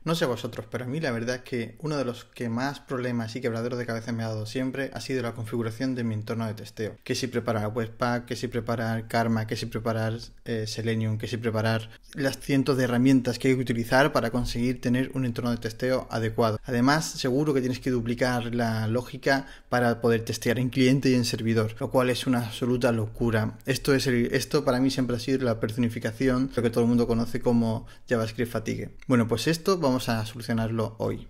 No sé vosotros, pero a mí la verdad es que uno de los que más problemas y quebraderos de cabeza me ha dado siempre ha sido la configuración de mi entorno de testeo. Que si preparar Webpack, que si preparar Karma, que si preparar Selenium, que si preparar las cientos de herramientas que hay que utilizar para conseguir tener un entorno de testeo adecuado. Además, seguro que tienes que duplicar la lógica para poder testear en cliente y en servidor, lo cual es una absoluta locura. Esto para mí siempre ha sido la personificación, lo que todo el mundo conoce como JavaScript fatigue. Bueno, pues esto vamos a solucionarlo hoy.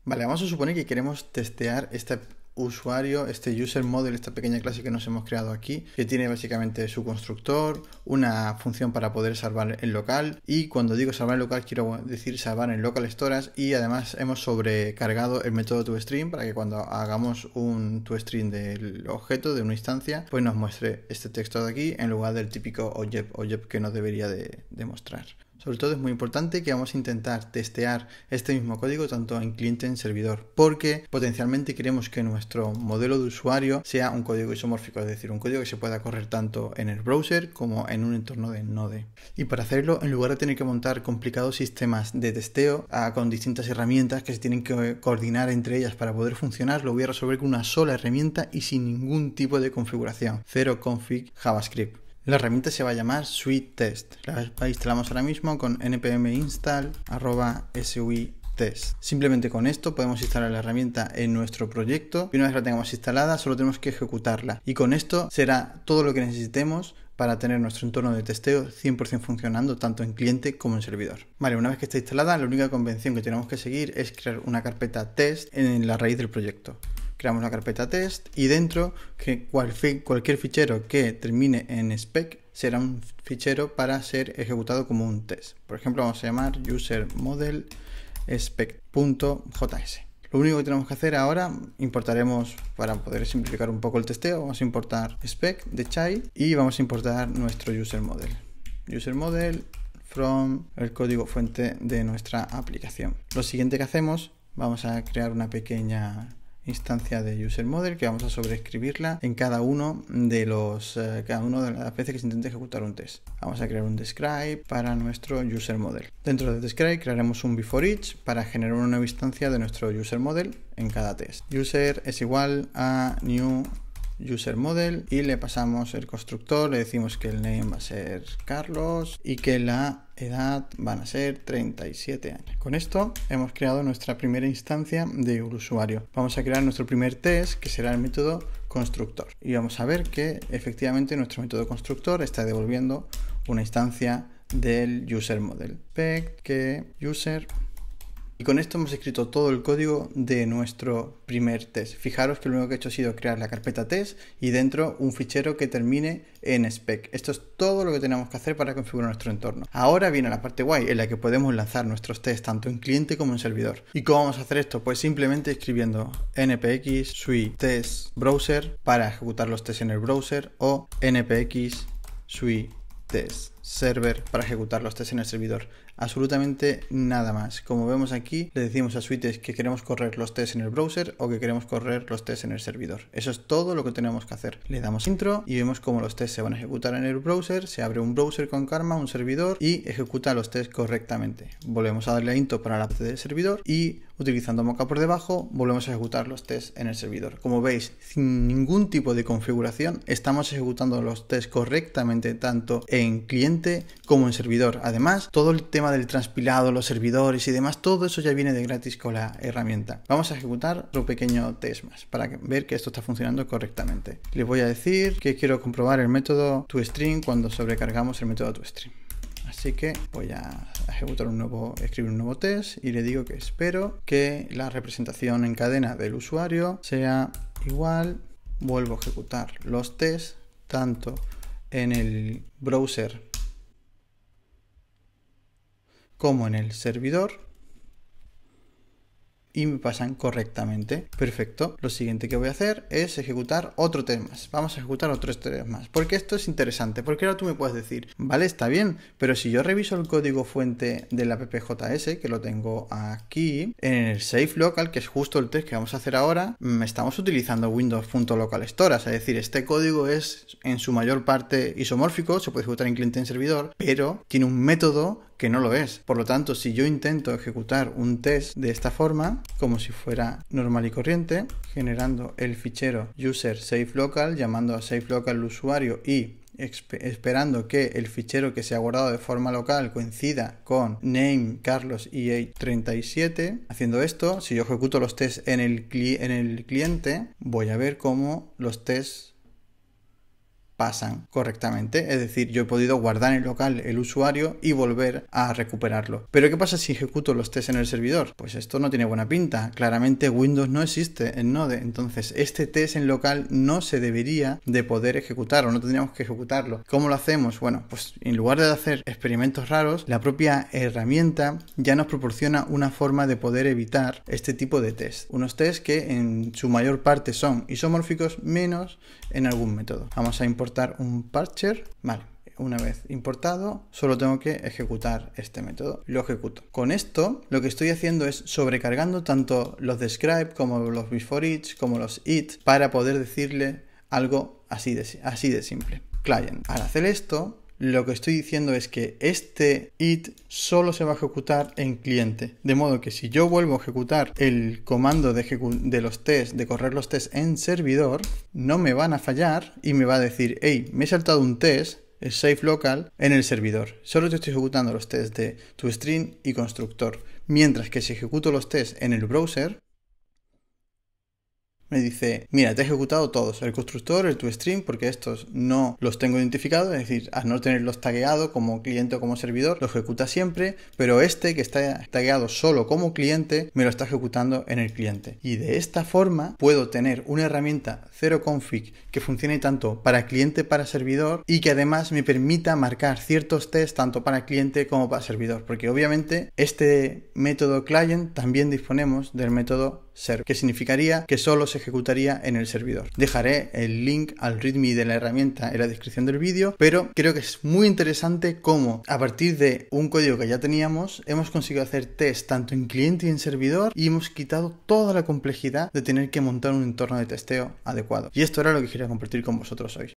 Vale, vamos a suponer que queremos testear este usuario, este user model, esta pequeña clase que nos hemos creado aquí, que tiene básicamente su constructor, una función para poder salvar en local, y cuando digo salvar en local quiero decir salvar en local storage, y además hemos sobrecargado el método toString para que cuando hagamos un toString del objeto de una instancia, pues nos muestre este texto de aquí en lugar del típico object que nos debería de mostrar. Sobre todo es muy importante que vamos a intentar testear este mismo código tanto en cliente como en servidor, porque potencialmente queremos que nuestro modelo de usuario sea un código isomórfico, es decir, un código que se pueda correr tanto en el browser como en un entorno de Node. Y para hacerlo, en lugar de tener que montar complicados sistemas de testeo con distintas herramientas que se tienen que coordinar entre ellas para poder funcionar, lo voy a resolver con una sola herramienta y sin ningún tipo de configuración. Zero config JavaScript. La herramienta se va a llamar SuiTest. La instalamos ahora mismo con npm install /suitest. Simplemente con esto podemos instalar la herramienta en nuestro proyecto y una vez la tengamos instalada solo tenemos que ejecutarla. Y con esto será todo lo que necesitemos para tener nuestro entorno de testeo 100% funcionando tanto en cliente como en servidor. Vale, una vez que está instalada, la única convención que tenemos que seguir es crear una carpeta test en la raíz del proyecto. Creamos la carpeta test y dentro que cualquier fichero que termine en spec será un fichero para ser ejecutado como un test. Por ejemplo, vamos a llamar userModel spec.js. Lo único que tenemos que hacer ahora, importaremos, para poder simplificar un poco el testeo, vamos a importar spec de Chai y vamos a importar nuestro userModel. userModel from el código fuente de nuestra aplicación. Lo siguiente que hacemos, vamos a crear una pequeña instancia de userModel que vamos a sobreescribirla en cada uno de las veces que se intente ejecutar un test. Vamos a crear un describe para nuestro userModel. Dentro de describe crearemos un beforeach para generar una nueva instancia de nuestro userModel en cada test. User es igual a new userModel y le pasamos el constructor, le decimos que el name va a ser Carlos y que la edad van a ser 37 años. Con esto hemos creado nuestra primera instancia de usuario. Vamos a crear nuestro primer test que será el método constructor y vamos a ver que efectivamente nuestro método constructor está devolviendo una instancia del userModel. Spec que user. Y con esto hemos escrito todo el código de nuestro primer test. Fijaros que lo único que he hecho ha sido crear la carpeta test y dentro un fichero que termine en spec. Esto es todo lo que tenemos que hacer para configurar nuestro entorno. Ahora viene la parte guay en la que podemos lanzar nuestros tests tanto en cliente como en servidor. ¿Y cómo vamos a hacer esto? Pues simplemente escribiendo npx sui test browser para ejecutar los tests en el browser o npx sui test server para ejecutar los tests en el servidor. Absolutamente nada más. Como vemos aquí, le decimos a SuiTest que queremos correr los tests en el browser o que queremos correr los tests en el servidor. Eso es todo lo que tenemos que hacer. Le damos intro y vemos cómo los tests se van a ejecutar en el browser. Se abre un browser con Karma, un servidor, y ejecuta los tests correctamente. Volvemos a darle a intro para la parte del servidor y utilizando Mocha por debajo, volvemos a ejecutar los tests en el servidor. Como veis, sin ningún tipo de configuración, estamos ejecutando los tests correctamente tanto en cliente como en servidor. Además, todo el tema del transpilado, los servidores y demás, todo eso ya viene de gratis con la herramienta. Vamos a ejecutar otro pequeño test más para ver que esto está funcionando correctamente. Les voy a decir que quiero comprobar el método toString cuando sobrecargamos el método toString. Así que voy a ejecutar escribir un nuevo test y le digo que espero que la representación en cadena del usuario sea igual. Vuelvo a ejecutar los tests tanto en el browser como en el servidor. y me pasan correctamente. Perfecto. Lo siguiente que voy a hacer es ejecutar otro test más. Vamos a ejecutar otro test más. Porque esto es interesante. Porque ahora tú me puedes decir, vale, está bien, pero si yo reviso el código fuente del app.js, que lo tengo aquí, en el Safe Local, que es justo el test que vamos a hacer ahora, estamos utilizando Windows.localStorage. Es decir, este código es en su mayor parte isomórfico, se puede ejecutar en cliente y en servidor, pero tiene un método que no lo es. Por lo tanto, si yo intento ejecutar un test de esta forma, como si fuera normal y corriente, generando el fichero user safe-local, llamando a safe-local el usuario y esperando que el fichero que se ha guardado de forma local coincida con name Carlos y 37. Haciendo esto, si yo ejecuto los tests en el cliente, voy a ver cómo los tests pasan correctamente, es decir, yo he podido guardar en local el usuario y volver a recuperarlo. Pero ¿qué pasa si ejecuto los tests en el servidor? Pues esto no tiene buena pinta. Claramente Windows no existe en Node, entonces este test en local no se debería de poder ejecutar o no tendríamos que ejecutarlo. ¿Cómo lo hacemos? Bueno, pues en lugar de hacer experimentos raros, la propia herramienta ya nos proporciona una forma de poder evitar este tipo de test. Unos tests que en su mayor parte son isomórficos menos en algún método. Vamos a importar un parcher. Vale, una vez importado, solo tengo que ejecutar este método. Lo ejecuto. Con esto, lo que estoy haciendo es sobrecargando tanto los describe como los before each, como los it, para poder decirle algo así de simple. Client. Al hacer esto, lo que estoy diciendo es que este it solo se va a ejecutar en cliente. De modo que si yo vuelvo a ejecutar el comando de los tests, de correr los tests en servidor, no me van a fallar y me va a decir, hey, me he saltado un test, el safe local, en el servidor. Solo te estoy ejecutando los tests de toString y constructor. Mientras que si ejecuto los tests en el browser, me dice, mira, te he ejecutado todos, el constructor, el toString, porque estos no los tengo identificados, es decir, al no tenerlos tagueado como cliente o como servidor, lo ejecuta siempre, pero este que está tagueado solo como cliente, me lo está ejecutando en el cliente. Y de esta forma puedo tener una herramienta zeroconfig que funcione tanto para cliente para servidor y que además me permita marcar ciertos tests tanto para cliente como para servidor, porque obviamente este método client también disponemos del método server, que significaría que solo se ejecutaría en el servidor. Dejaré el link al readme de la herramienta en la descripción del vídeo, pero creo que es muy interesante cómo a partir de un código que ya teníamos hemos conseguido hacer test tanto en cliente y en servidor y hemos quitado toda la complejidad de tener que montar un entorno de testeo adecuado. Y esto era lo que quería compartir con vosotros hoy.